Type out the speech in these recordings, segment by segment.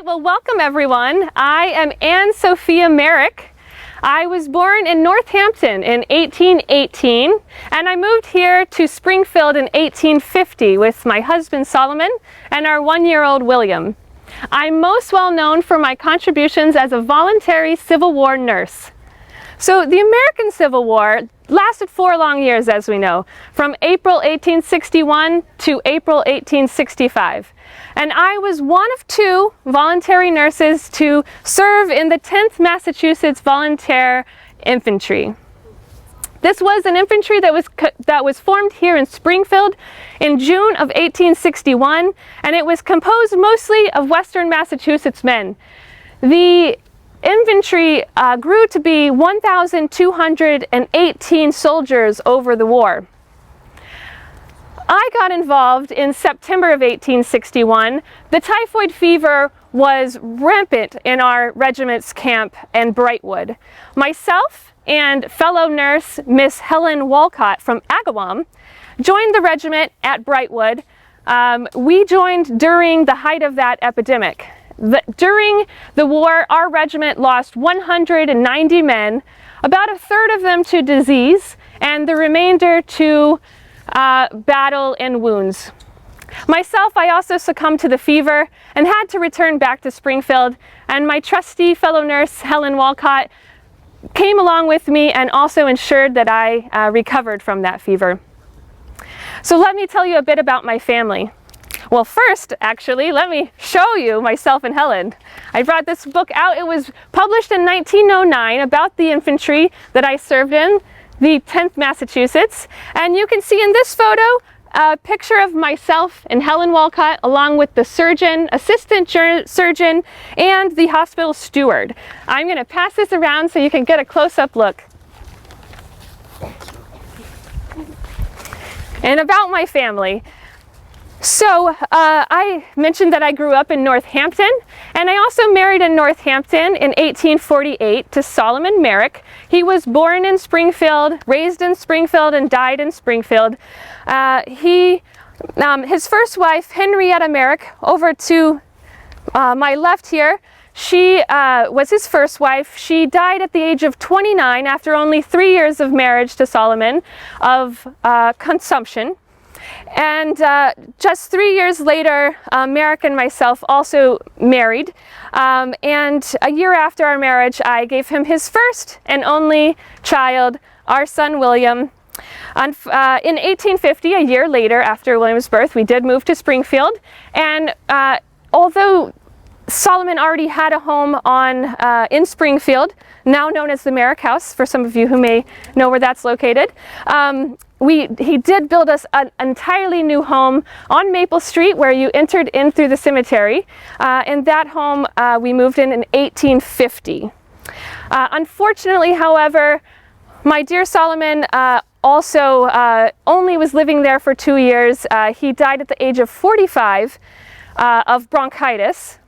right, well, welcome everyone. I am Sophia Merrick. I was born in Northampton in 1818, and I moved here to Springfield in 1850 with my husband Solomon and our one-year-old William. I'm most well known for my contributions as a voluntary Civil War nurse. So the American Civil War lasted 4 long years, as we know, from April 1861 to April 1865. And I was one of 2 voluntary nurses to serve in the 10th Massachusetts Volunteer Infantry. This was an infantry that was formed here in Springfield in June of 1861, and it was composed mostly of Western Massachusetts men. The infantry grew to be 1,218 soldiers over the war. I got involved in September of 1861. The typhoid fever was rampant in our regiment's camp in Brightwood. Myself and fellow nurse Miss Helen Walcott from Agawam joined the regiment at Brightwood. We joined during the height of that epidemic. During the war, our regiment lost 190 men, about a third of them to disease, and the remainder to battle and wounds. Myself, I also succumbed to the fever and had to return back to Springfield, and my trusty fellow nurse, Helen Walcott, came along with me and also ensured that I recovered from that fever. So let me tell you a bit about my family. Well, first, actually, let me show you myself and Helen. I brought this book out. It was published in 1909 about the infantry that I served in, the 10th Massachusetts. And you can see in this photo a picture of myself and Helen Walcott along with the surgeon, assistant surgeon, and the hospital steward. I'm going to pass this around so you can get a close-up look. And about my family. So I mentioned that I grew up in Northampton, and I also married in Northampton in 1848 to Solomon Merrick. He was born in Springfield, raised in Springfield, and died in Springfield. His first wife, Henrietta Merrick, over to my left here, she was his first wife. She died at the age of 29 after only 3 years of marriage to Solomon of consumption. And just 3 years later, Merrick and myself also married. And a year after our marriage, I gave him his first and only child, our son William. In 1850, a year later after William's birth, we did move to Springfield. And although Solomon already had a home in Springfield, now known as the Merrick House, for some of you who may know where that's located, he did build us an entirely new home on Maple Street where you entered in through the cemetery. And that home we moved in 1850. Unfortunately, however, my dear Solomon also only was living there for 2 years. He died at the age of 45 of bronchitis.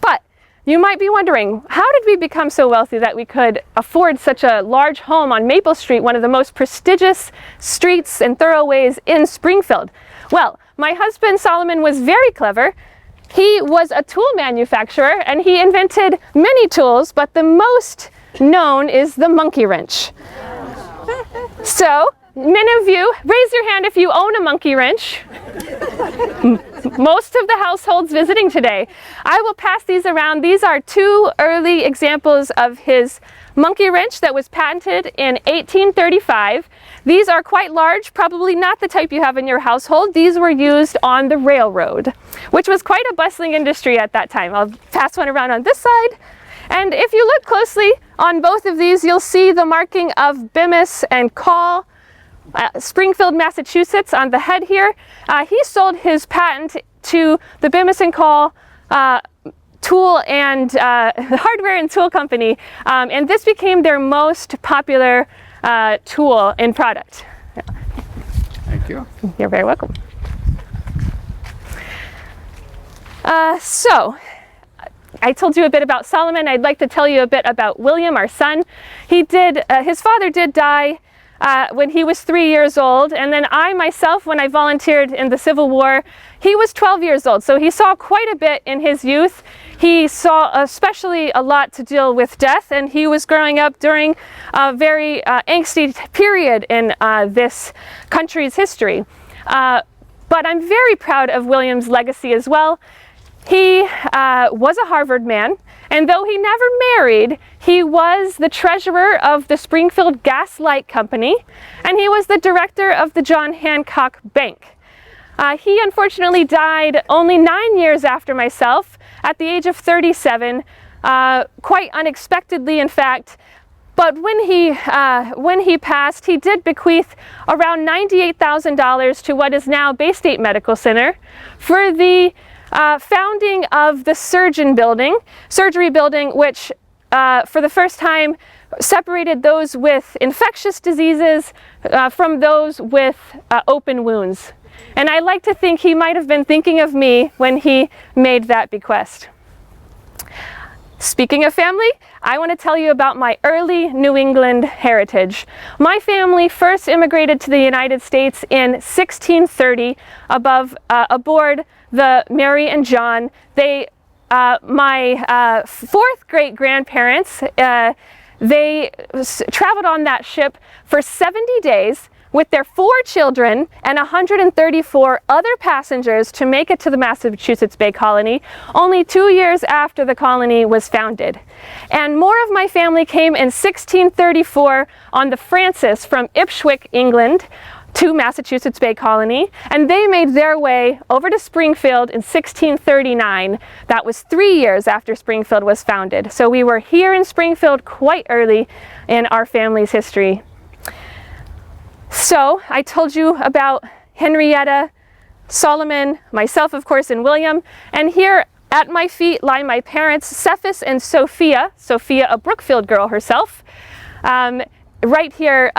But you might be wondering, how did we become so wealthy that we could afford such a large home on Maple Street, one of the most prestigious streets and thoroughways in Springfield? Well, my husband Solomon was very clever. He was a tool manufacturer and he invented many tools, but the most known is the monkey wrench. So, many of you, raise your hand if you own a monkey wrench. Most of the households visiting today. I will pass these around. These are 2 early examples of his monkey wrench that was patented in 1835. These are quite large, probably not the type you have in your household. These were used on the railroad, which was quite a bustling industry at that time. I'll pass one around on this side. And if you look closely on both of these, you'll see the marking of Bemis and Call, Springfield, Massachusetts on the head here. He sold his patent to the Bemis and Call tool and hardware and tool company, and this became their most popular tool and product. Thank you. You're very welcome. So I told you a bit about Solomon. I'd like to tell you a bit about William, our son. His father did die when he was 3 years old, and then I myself, when I volunteered in the Civil War, he was 12 years old, so he saw quite a bit in his youth. He saw especially a lot to deal with death, and he was growing up during a very angsty period in this country's history. But I'm very proud of William's legacy as well. He was a Harvard man, and though he never married, he was the treasurer of the Springfield Gas Light Company, and he was the director of the John Hancock Bank. He unfortunately died only 9 years after myself, at the age of 37, quite unexpectedly in fact. But when he passed, he did bequeath around $98,000 to what is now Bay State Medical Center for the founding of the surgery building, which for the first time separated those with infectious diseases from those with open wounds. And I like to think he might have been thinking of me when he made that bequest. Speaking of family, I want to tell you about my early New England heritage. My family first immigrated to the United States in 1630 aboard the Mary and John. My fourth great-grandparents, they traveled on that ship for 70 days with their 4 children and 134 other passengers to make it to the Massachusetts Bay Colony, only 2 years after the colony was founded. And more of my family came in 1634 on the Francis from Ipswich, England, to Massachusetts Bay Colony, and they made their way over to Springfield in 1639. That was 3 years after Springfield was founded. So we were here in Springfield quite early in our family's history. So I told you about Henrietta, Solomon, myself of course, and William, and here at my feet lie my parents, Cephas and Sophia, a Brookfield girl herself, right here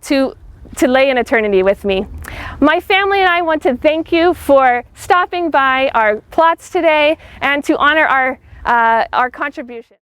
to lay in eternity with me. My family and I want to thank you for stopping by our plots today and to honor our contribution.